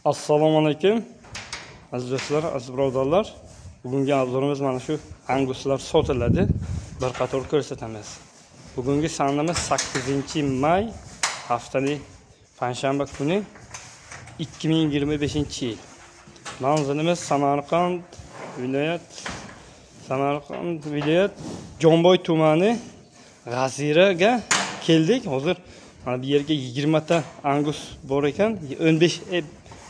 Assalomu alaykum. Aziz do'stlar, aziz birodarlar. Bugungi obzorimiz mana shu anguslar sotiladi. Bir qator ko'rsatamiz. Bugungi sanamiz 8-may, haftalik panshanba kuni 2025-yil. Manzilimiz Samarqand viloyat Jomboy tumani G'aziraga keldik. Hozir mana bu yerga 20 ta angus bor ekan.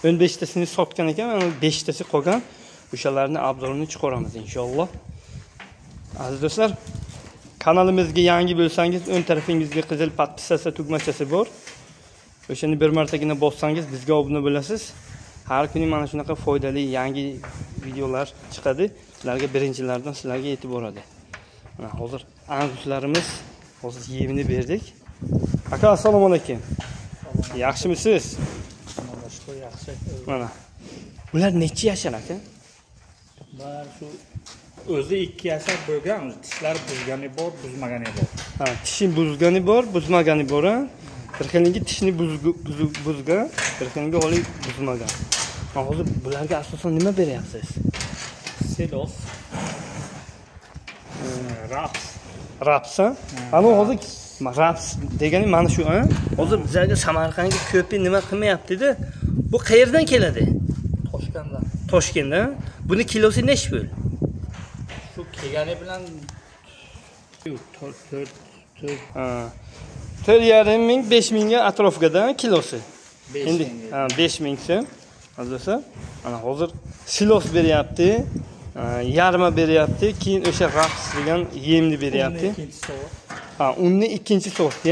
15 tasini sotgan ekan, mana 5 tasi qolgan. O'shalarni obzorini chiqaramiz inshaalloh. Aziz do'stlar, kanalimizga yangi bo'lsangiz, o'ng tarafingizga qizil podpisatsiya tugmachasi bor. O'shani bir martagina bossangiz bizga obuna bo'lasiz. Har kuni mana shunaqa foydali yangi videolar chiqadi. Sizlarga birinchilardan sizlarga yetib boradi. Mana hozir anguslarimiz hozir yemini berdik. Aka, assalomu alaykum. Yaxshimisiz? Yaxshi. Mana. Bular necha yashar aka? Bular shu o'zi 2 yashar bo'lgan, tishlari buzgani bor, buzmagani bor. Ha, tishi buzgani bor, buzmagani bor. Bir xilingi tishni buzgan, bir xilingi holi buzmagan. Hozir bularga asosan nima beryapsiz? Silos. Raps. Raps. Ana hozir raps degani mana shu, ha? Hozir bizlarga Samarqandga ko'pi nima qilmayapti-da? Bu qayerdan keladi? Toshkentdan. Toshkentdan. Buni kilosi nech pul? Shu kelgani bilan 4,5 ming 5 mingga atrofida kilosi. 5 ming. Ha, 5 ming so'm. Hozirsa ana hozir silos beryapti, yarma beryapti, keyin o'sha raps degan yemni beryapti. Ha, unni ikkinchi sorti.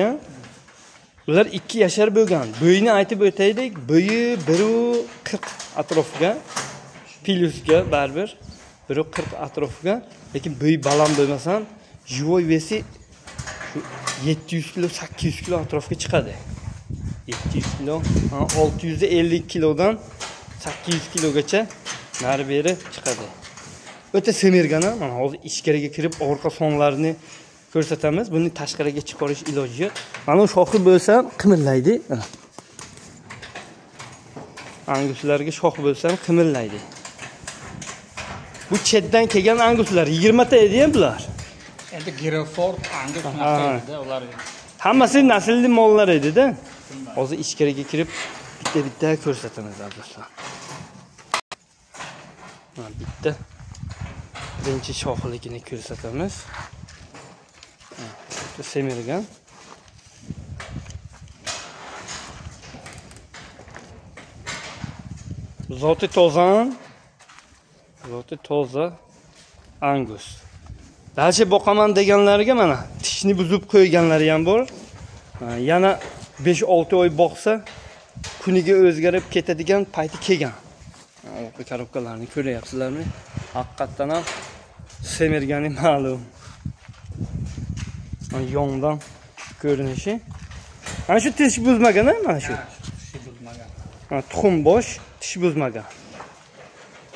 Ular 2 yashar bo'lgan. Bo'yini aytib o'taylik. Bo'yi 1.40 atrofga, plyusga baribir 1.40 atrofga, lekin bo'yi baland bo'lmasan, jivoy vesi 700 kilo, 800 kilo atrofga chiqadi. 700 kilo, 650 kilodan 800 kilogacha nari beri chiqadi. O'ta semirgana, mana hozir ichkariga kirib orqa sonlarini ko'rsatamiz. Buni tashqariga chiqarish iloji yo'q. Mana shoxi bo'lsa qimirlaydi. Anguslarga shox bo'lsa qimirlaydi. Bu chetdan kelgan anguslar 20 ta edi-ya bular. Endi Hereford angus narxida ular. Hammasi naslli mollar edi-da. Hozir ichkariga kirib bitta ko'rsatamiz do'stlar. Mana bitta birinchi shoxligini ko'rsatamiz. Semirgan. Zoti toza angus. Dalcha boqaman deganlarga mana tishni buzib qo'yganlari ham bor. Yana 5-6 oy boqsa kuniga o'zgarib ketadigan payti kelgan. Orqa korobkalarni ko'ryapsizlarmi? Haqiqatan ham semirgani ma'lum. Yongdan ko'rinishi. Mana shu tish buzmagan, mana shu. Tish buzmagan. Ha, tuxum bosh, tish buzmagan.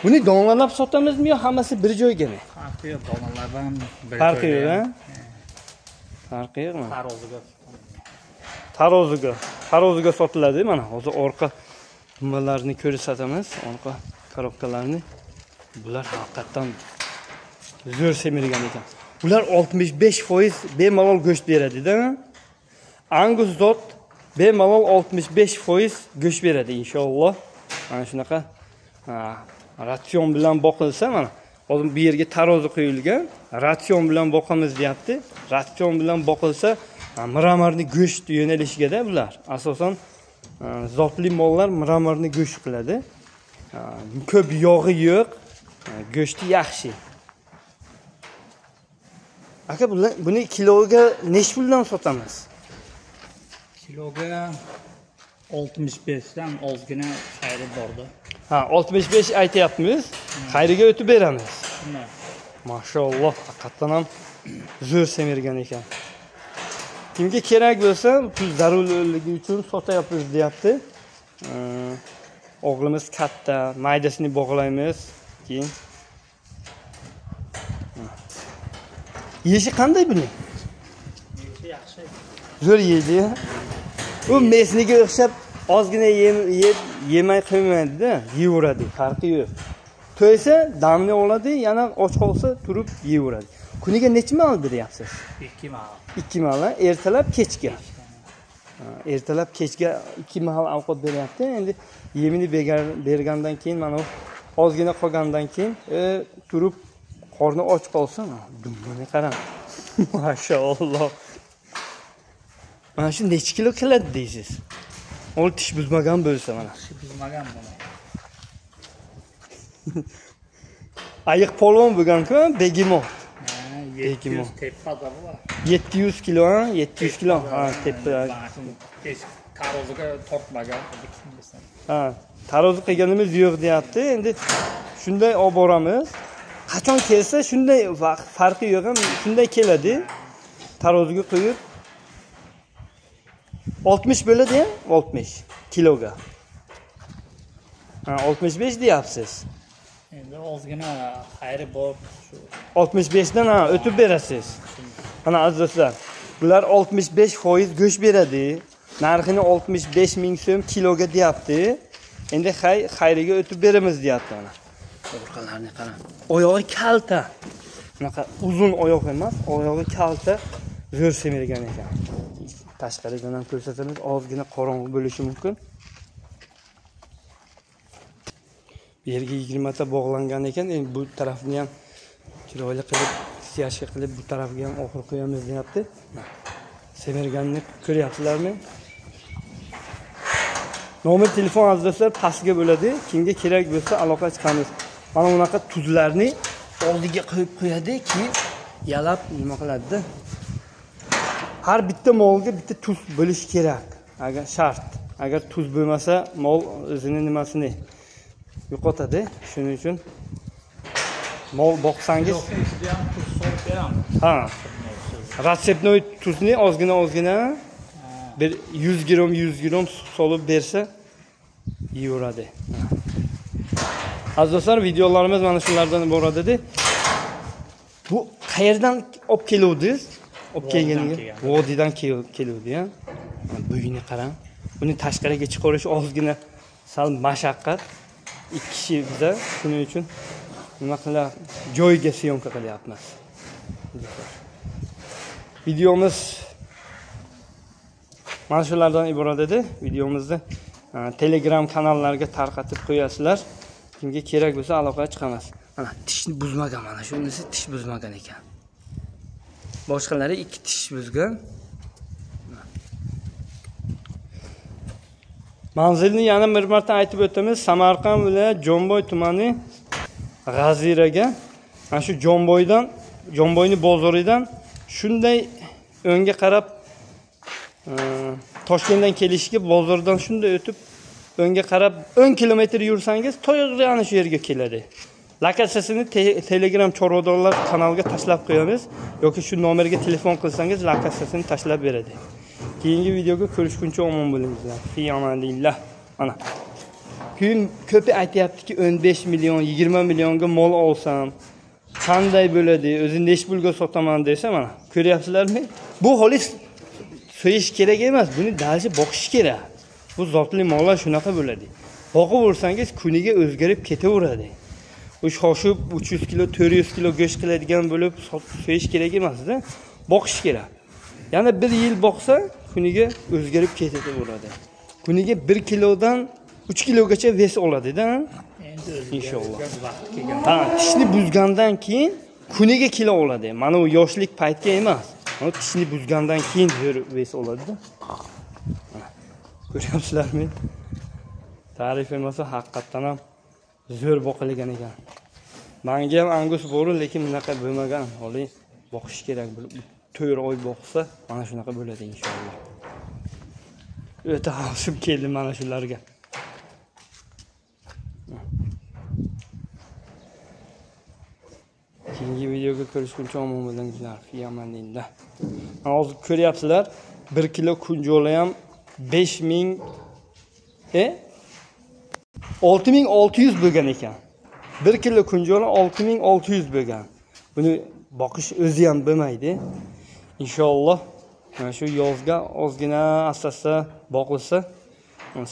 Buni donalab sotamizmi yo hammasi bir joygami? Farqi yo'q, donalardan bir. Farqi yo'q, ha? Farqi yo'qmi? Taroziga sotiladi. Mana hozir orqa nimalarni ko'rsatamiz, orqa korobkalarni. Bular haqiqatan zo'r semirgan ekan. Ular 65% bemalol go'sht beradi-da. Angus zot bemalol 65% go'sht beradi inshaalloh. Mana shunaqa ratsion bilan boqilsa, mana hozir bu yerga tarozi qo'yilgan. Ratsion bilan boqamiz deyapti. Ratsion bilan boqilsa, miramarni go'sht yo'nalishigada bular. Asosan zotli mollar miramarni go'sht qiladi. Ko'p yog'i yo'q, go'shti yaxshi. Aka, buni kiloga nech puldan sotamiz? Kiloga 65 dan ozgina xayri bordi. Ha, 65 aytayapmiz. Xayriga o'tib beramiz. Mashalloh, haqiqatan ham zo'r semirgan ekan. Kimga kerak bo'lsa, pul zarurligi uchun sotayapmiz deyapti. O'g'limiz katta, maydasini bog'laymiz, keyin yeshi qanday buni? Yeshi yaxshi. Zo'r yeydi. U mesniga o'xshab ozgina yeb yemay qo'ymaydi-da, yeyveradi, farqi yo'q. To'ysa damni oladi, yana och qolsa turib yeyveradi. Kuniga necha mal beryapsiz? 2 mal. 2 mal, ertalab, kechga. Ertalab, kechga 2 mal ovqat beryapti. Endi yemini bergandan keyin mana ozgina qolgandan keyin turib qorni och qolsa, dumini qarang. Maşallah. Mana shu necha kilo keladi deysiz? Ol tish buzmagan bo'lsa mana. Tish buzmagan mana. Ayiq polvon bo'lgan-ku, begimot. 700 tepada bor. 700 kilo, ha? 700 kilo. Ha, tepa. Taroziga tortmagan. Ha, tarozi qilganimiz yo'q deyapti. Endi shunday olib boramiz. Qachon kelsa shunday farqi yo'q ham, shunday keladi. Taroziga qo'yib 60 bo'ladi, 60 kiloga. Ha, 65 deyapsiz. Endi ozgina xayri bor shu 65 dan o'tib berasiz. Mana azizlar, bular 65% go'sht beradi. Narxini 65 ming so'm kiloga deyapti. Endi xayriga o'tib beramiz deyapti mana. Orqalarini qarang. Oyog'i kalta. Bunaqa uzun oyoq emas, oyog'i kalta, zo'r semirgan ekan. Tashqaridan ham ko'rsatamiz, ozgina qorong'u bo'lishi mumkin. Bu yerga 20 ta bog'langan ekan. Endi bu tarafni ham chiroyli qilib, siyashga qilib bu tarafga ham oxir qo'yamiz deyapti. Semirganini ko'ryapsizlarmi? Nomer telefon adreslar pastga bo'ladi. Kimga kerak bo'lsa aloqa chiqamiz. Mana bunaqa tuzlarni oldiga qo'yib qo'yadi, keyin yalab nima qiladi-da. Har bitta molga bitta tuz bo'lish kerak. Agar shart. Agar tuz bo'lmasa, mol o'zini nimasini yo'qotadi. Shuning uchun mol boqsangiz, ha, ratsepnoy tuzni ozgina bir 100 gram solib bersa yeyveradi. Azizlar, videolarimiz mana shulardan iborat edi. Bu qayerdan olib keluvdingiz? Olib kelganingiz vodiydan keluvdi, ha? Buyini qarang. Buni tashqariga chiqarish ozgina sal mashaqqat. 2 kishi bizda, shuning uchun nima qila joyga syomka qilyapmiz. Videomiz mana shulardan iborat edi. Videomizni Telegram kanallarga tarqatib qo'yasizlar. Kimga kerak bo'lsa aloqaga chiqamiz. Mana tishni buzmagan, mana shunisi tish buzmagan ekan. Boshqalari 2 tish buzgan. Manzilni yana bir marta aytib o'tamiz. Samarqand viloyat Jomboy tumani G'aziraga, mana shu Jomboyni bozoridan shunday o'ngga qarab Toshkentdan kelishga bozordan shunday o'tib o'ngga qarab 10 kilometr yursangiz to'g'ri ana shu yerga keladi. Lokatsiyasini Telegram Chorvadorlar kanaliga tashlab qo'yamiz yoki shu nomerga telefon qilsangiz lokatsiyasini tashlab beradi. Keyingi videoga ko'rishguncha omon bo'lingizlar. Fi amanillah. Mana. Keyin ko'pi aytayaptiki 15 million, 20 millionga mol olsam qanday bo'ladi? O'zi nech pulga sotaman desa, mana ko'ryapsizlarmi? Bu xolis so'yish kerak emas, buni dalshi boqish kerak. Bu zotli mollar shunaqa bo'ladi. Boqib ursangiz kuniga o'zgarib ketaveradi. U shoshib 300 kilo, 400 kilo go'sht qiladigan bo'lib so'yish kerak emas-da. Boqish kerak. Yana 1 yil boqsa kuniga o'zgarib ketaveradi. Kuniga 1 kilodan 3 kilogacha ves oladi-da. Endi inshaalloh. Vaqt kelgan. Ha, tishni buzgandan keyin kuniga kilo oladi. Mana u yoshlik paytga emas. Mana tishni buzgandan keyin zo'r ves oladi-da. Ko'ryapsizlarmi? Ta'rif etmasa haqiqatan ham zo'r boqilgan ekan. Menga ham angus bor, lekin bunaqa bo'lmagan. Holi boqish kerak. 4 oy boqsa mana shunaqa bo'ladi inshaalloh. O'ta xavfsib keldim mana shularga. Keyingi videoga ko'rishguncha omon bo'lingizlar. Fi amanillah. Hozir ko'ryapsizlar, 1 kilo kunjola ham 5000 6600 bo'lgan ekan. 1 kilo kunjola 6600 bo'lgan. Buni boqish o'zi ham bo'lmaydi. Inshaalloh mana shu yozga ozgina asta-asta boqilsa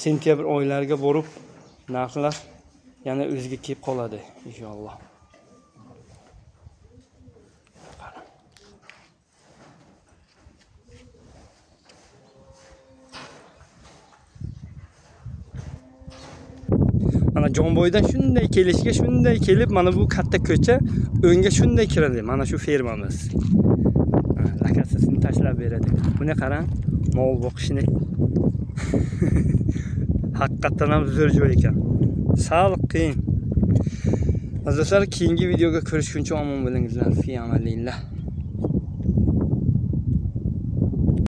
sentyabr oylariga borib narxlar yana o'ziga kelib qoladi inshaalloh. Mana Jonboydan shunday kelishga shunday kelib, mana bu katta ko'cha o'ngga shunday kiradi. Mana shu fermamiz. Lakasasini tashlab beradi. Buni qarang, mol boqishni. Haqiqatan ham zo'r joy ekan. Sal qiyin. Azizlar, keyingi videoga ko'rishguncha omon bo'lingizlar. Fi amalillah.